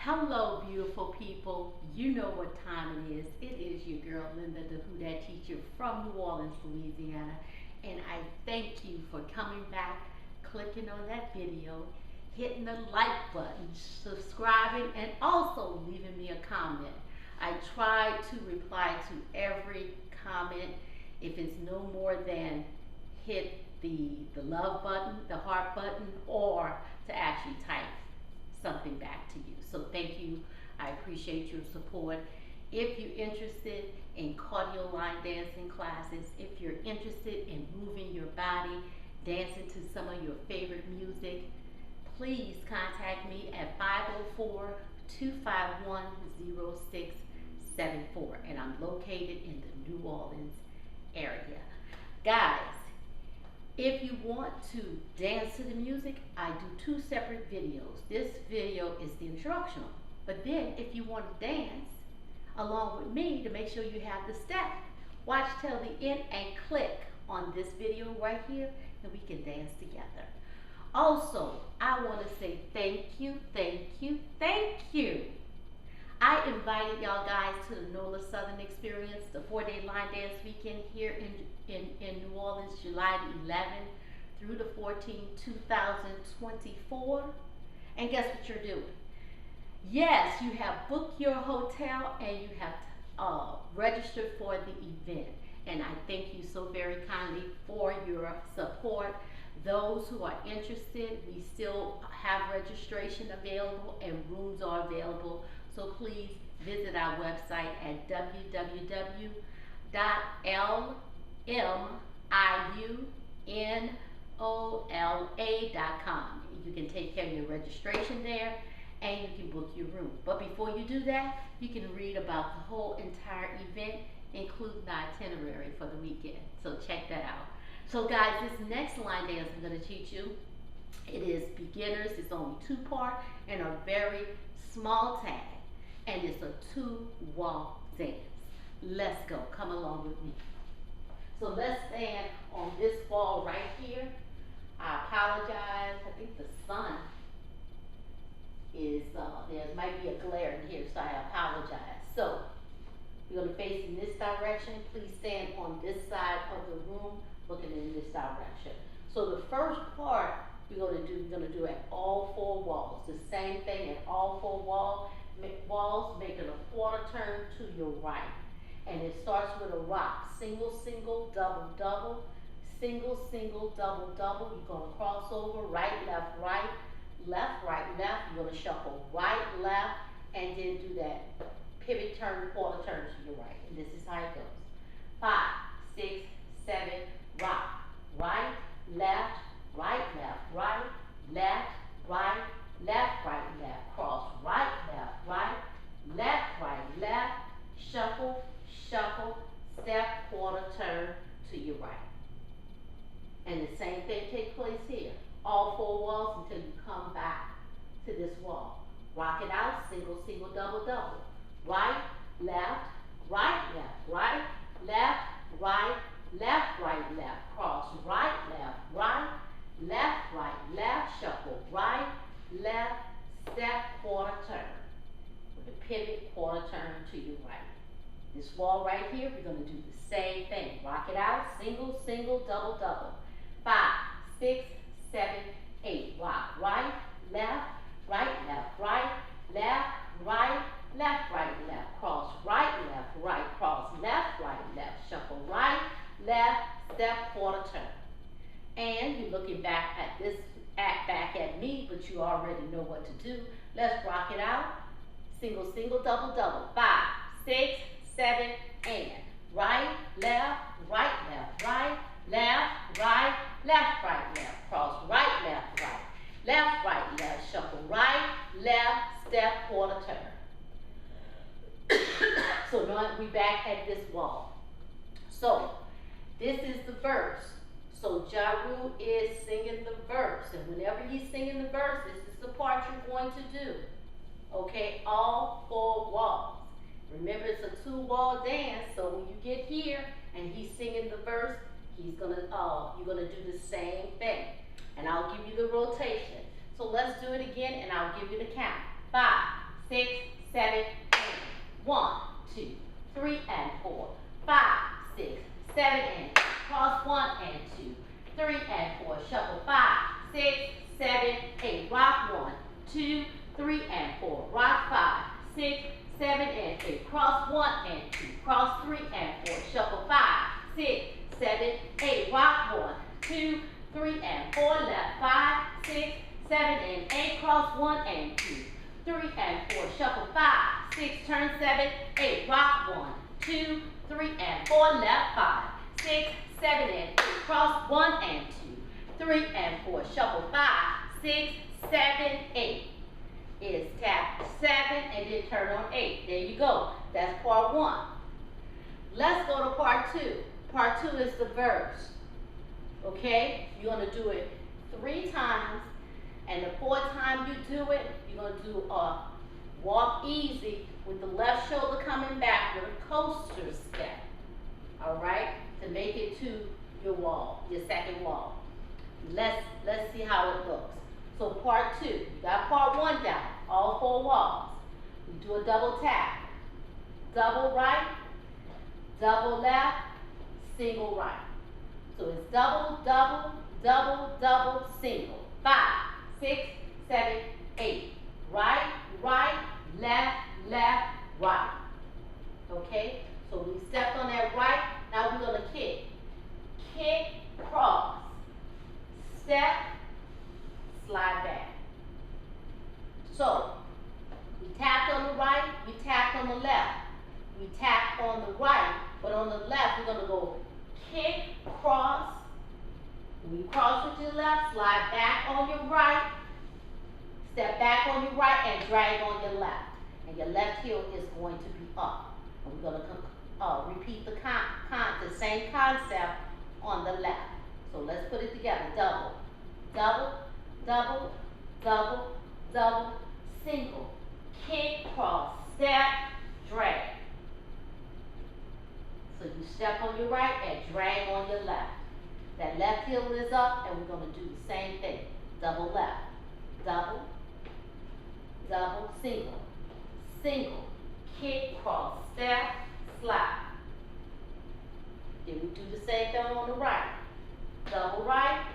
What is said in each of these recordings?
Hello, beautiful people. You know what time it is. It is your girl Linda, the Who Dat teacher from New Orleans, Louisiana. And I thank you for coming back, clicking on that video, hitting the like button, subscribing, and also leaving me a comment. I try to reply to every comment. If it's no more than hit the love button, the heart button, or to actually type something back to you. So thank you. I appreciate your support. If you're interested in cardio line dancing classes, if you're interested in moving your body, dancing to some of your favorite music, please contact me at 504-251-0674. And I'm located in the New Orleans area. Guys, if you want to dance to the music, I do two separate videos. This video is the instructional. But then if you want to dance along with me to make sure you have the step, watch till the end and click on this video right here and we can dance together. Also, I want to say thank you, thank you, thank you. I invited y'all guys to the Nola Southern Experience, the 4-day line dance weekend here in New Orleans, July the 11th through the 14th, 2024. And guess what you're doing? Yes, you have booked your hotel and you have registered for the event. And I thank you so very kindly for your support. Those who are interested, we still have registration available and rooms are available. So please visit our website at www.LMIUNOLA.com. You can take care of your registration there and you can book your room. But before you do that, you can read about the whole entire event, including the itinerary for the weekend. So check that out. So guys, this next line dance I'm going to teach you, it is beginners. It's only 2-part and a very small tag. And it's a 2-wall dance. Let's go. Come along with me. So let's stand on this wall right here. I apologize. I think the sun is, there might be a glare in here, so I apologize. So we're going to face in this direction. Please stand on this side of the room, looking in this direction. So the first part we're going to do at all 4 walls. The same thing at all 4 walls, making a quarter turn to your right. And it starts with a rock. Single, single, double, double. Single, single, double, double. You're going to cross over, right, left, right, left, right, left. You're going to shuffle right, left, and then do that pivot turn, quarter turn to your right. And this is how it goes. 5, 6, 7, rock. Right, left, right, left, right, left, right, left, right, left. Cross right, left, right, left, shuffle, shuffle, step, quarter turn to your right. And the same thing takes place here. All 4 walls until you come back to this wall. Rock it out, single, single, double, double. Right, left, right, left, right, left, right, left, right, left. Cross right, left, shuffle right, left, step, quarter turn. With a pivot, quarter turn to your right. This wall right here, we're going to do the same thing. Rock it out, single, single, double, double. 5, 6, 7, 8. Rock right, left, right, left, right, left, right, left, right, left. Cross right, cross left, shuffle right, left, step, quarter turn. And you're looking back at this, back at me, but you already know what to do. Let's rock it out. Single, single, double, double. 5, 6, 7, and right, left, right, left, right, left, right, left, right, left. Cross right, left, shuffle right, left, step, quarter turn. So now we back at this wall. So this is the verse. So Ja Rule is singing the verse. And whenever he's singing the verse, this is the part you're going to do. Okay, all 4 walls. Remember, it's a 2-wall dance. So when you get here and he's singing the verse, you're gonna do the same thing. And I'll give you the rotation. So let's do it again and I'll give you the count. 5, 6, 7, 8. 1, 2, 3, and 4. 5, 6, 7, and 8. Cross 1 and 2, 3, and 4. Shuffle 5, 6, 7, 8. Rock 1, 2, 3, and 4. Rock 5, 6, 7, and 8. Cross 1 and 2. Cross 3 and 4. Shuffle 5, 6, 7, 8. Rock 1, 2, 3, and 4. Left 5, 6, 7, and 8. Cross 1 and 2, 3, and 4. Shuffle 5, 6, turn 7, 8. Rock 1, 2, 3, and 4. Left 5, 6, 7, and 8. Cross 1 and 2, 3, and 4. Shuffle 5, 6, 7, 8. Is tap 7 and then turn on 8. There you go. That's part 1. Let's go to part 2. Part 2 is the verse. Okay? You're going to do it 3 times. And the 4th time you do it, you're going to do a walk easy with the left shoulder coming back with a coaster step. All right? To make it to your wall, your second wall. Let's see how it looks. So part 2, you got part 1 down, all 4 walls. We do a double tap. Double right, double left, single right. So it's double, double, double, double, single. 5, 6, 7, 8. Right, right, left, left, right. Okay? So we stepped on that right. Now we're going to kick. Kick, cross. Step, slide back. So, we tapped on the right, we tapped on the left. We tapped on the right, but on the left, we're going to go kick, cross. When you cross with your left, slide back on your right. Step back on your right and drag on your left. And your left heel is going to be up. And we're going to repeat the same concept on the left. So let's put it together. Double, double, double, double, double, single, kick, cross, step, drag. So you step on your right and drag on your left. That left heel is up and we're going to do the same thing. Double left, double, double, single, single, kick, cross, step, slide. Then we do the same thing on the right. Double right,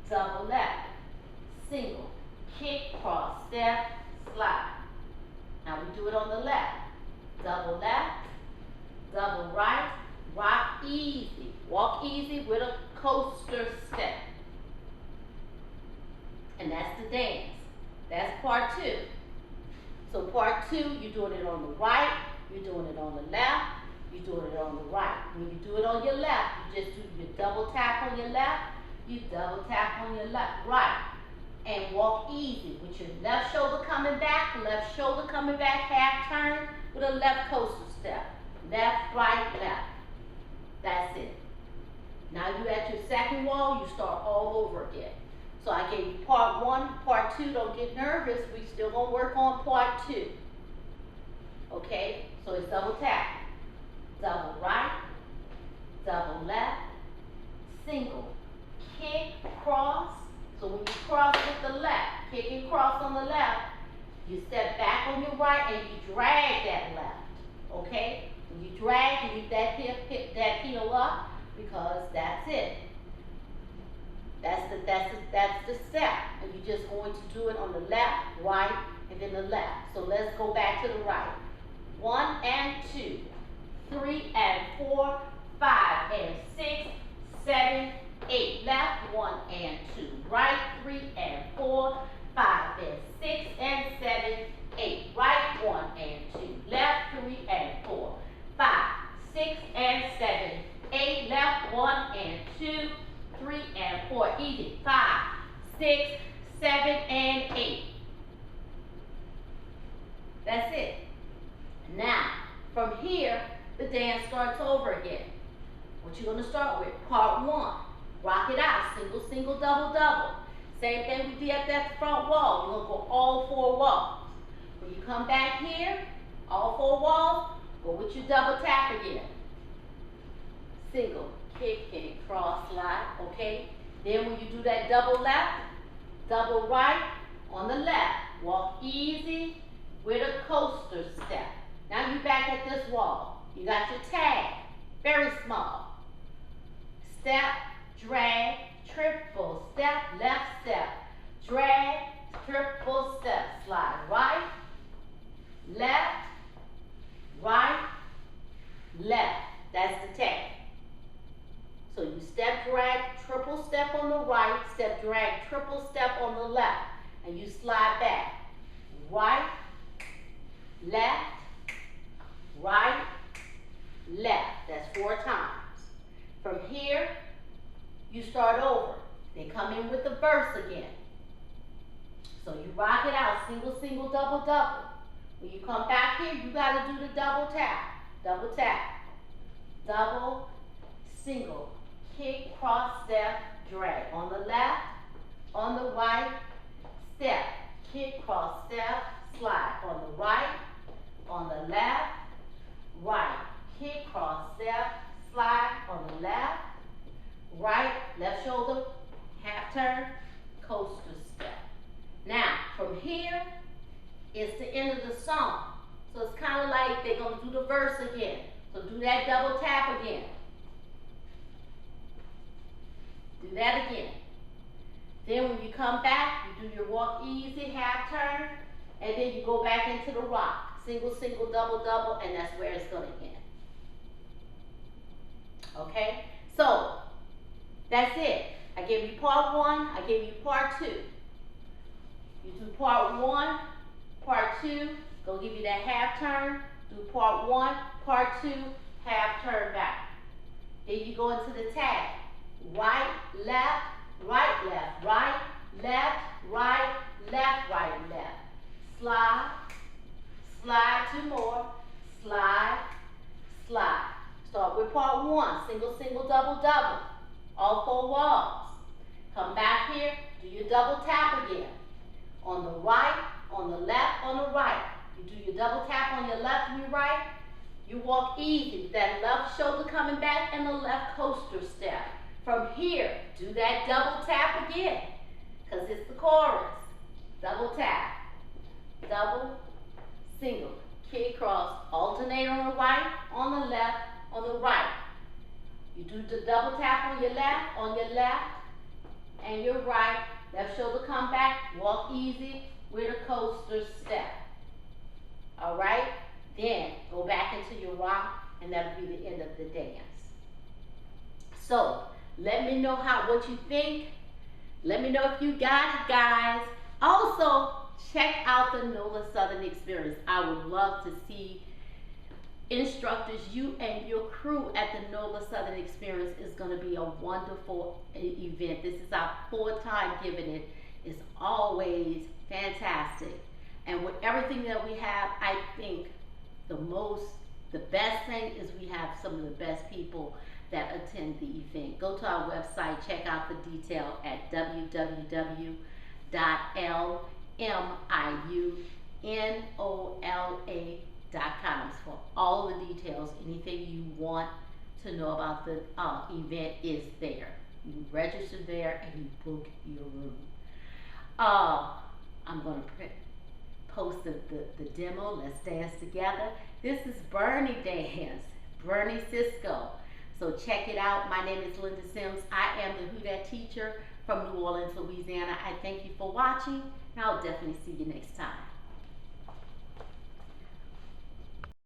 double left, single, kick, cross, step, slide. Now we do it on the left. Double left, double right, rock easy. Walk easy with a coaster step. And that's the dance. That's part 2. So part 2, you're doing it on the right, you're doing it on the left, you're doing it on the right. When you do it on your left, you just do your double tap on your left, you double tap on your left, right. And walk easy with your left shoulder coming back, half turn with a left coaster step. Left, right, left. That's it. Now you at your second wall, you start all over again. So I gave you part 1, part 2, don't get nervous, we still gonna work on part 2. Okay, so it's double tap. Double right, double left, single, kick, cross. So when you cross with the left, kick and cross on the left, you step back on your right and you drag that left. Okay? When you drag, you leave that heel up because that's it. That's the step. And you're just going to do it on the left, right, and then the left. So let's go back to the right. 1 and 2, 3 and 4, 5 and 6, 7, 8. Left, 1 and 2. Right, 3 and 4, 5 and 6 and 7, 8. Right, 1 and 2. Left, 3 and 4, 5, 6 and 7, 8. Left, 1 and 2, 3 and 4. Easy. 5, 6, 7 and 8. That's it. Now, from here, the dance starts over again. What you're going to start with, part 1. Rock it out, single, single, double, double. Same thing we did at that front wall. You're going to go all 4 walls. When you come back here, all 4 walls, go with your double tap again. Single, kick, and cross, slide, okay? Then when you do that double left, double right, on the left, walk easy, with a coaster step. Now you back at this wall. You got your tag, very small. Step, drag, triple step, left step, drag, triple step, slide right, left, right, left. That's the tag. So you step, drag, triple step on the right, step, drag, triple step on the left, and you slide back. Right, left, right, left. That's 4 times. From here, you start over. They come in with the verse again. So you rock it out, single, single, double, double. When you come back here, you gotta do the double tap, double, single, kick, cross, step, drag. On the left, on the right, step, kick, cross, step, slide. On the right, on the left, right, kick, cross, step, slide. On the left, right, left shoulder, half turn, coaster step. Now, from here, it's the end of the song. So it's kind of like they're going to do the verse again. So do that double tap again. Do that again. Then when you come back, you do your walk easy, half turn, and then you go back into the rock. Single, single, double, double, and that's where it's going to end. Okay? So, that's it. I gave you part 1, I gave you part 2. You do part 1, part 2, go give you that half turn, do part 1, part 2, half turn back. Then you go into the tag. Right, left, right, left, right, left, right, left, right, left. Slide, slide, 2 more, slide, slide. Start with part 1, single, single, double, double. All 4 walls. Come back here, do your double tap again. On the right, on the left, on the right. You do your double tap on your left and your right. You walk easy. That left shoulder coming back and the left coaster step. From here, do that double tap again, because it's the chorus. Double tap, double, single, kick, cross, alternate on the right, on the left, on the right. You do the double tap on your left, and your right. Left shoulder come back, walk easy with a coaster step. All right? Then go back into your rock, and that'll be the end of the dance. So, let me know what you think. Let me know if you got it, guys. Also, check out the Nola Southern Experience. I would love to see instructors, you and your crew at the Nola Southern Experience. Is going to be a wonderful event. This is our 4th time giving it. It's always fantastic. And with everything that we have, I think the best thing is we have some of the best people that attend the event. Go to our website, check out the detail at www.LMIUNOLA.com for all the details. Anything you want to know about the event is there. You register there and you book your room. I'm going to post the demo. Let's dance together. This is Bernie Dance, Bernie SISCO. So check it out. My name is Linda Sims. I am the Who Dat teacher from New Orleans, Louisiana. I thank you for watching, and I'll definitely see you next time.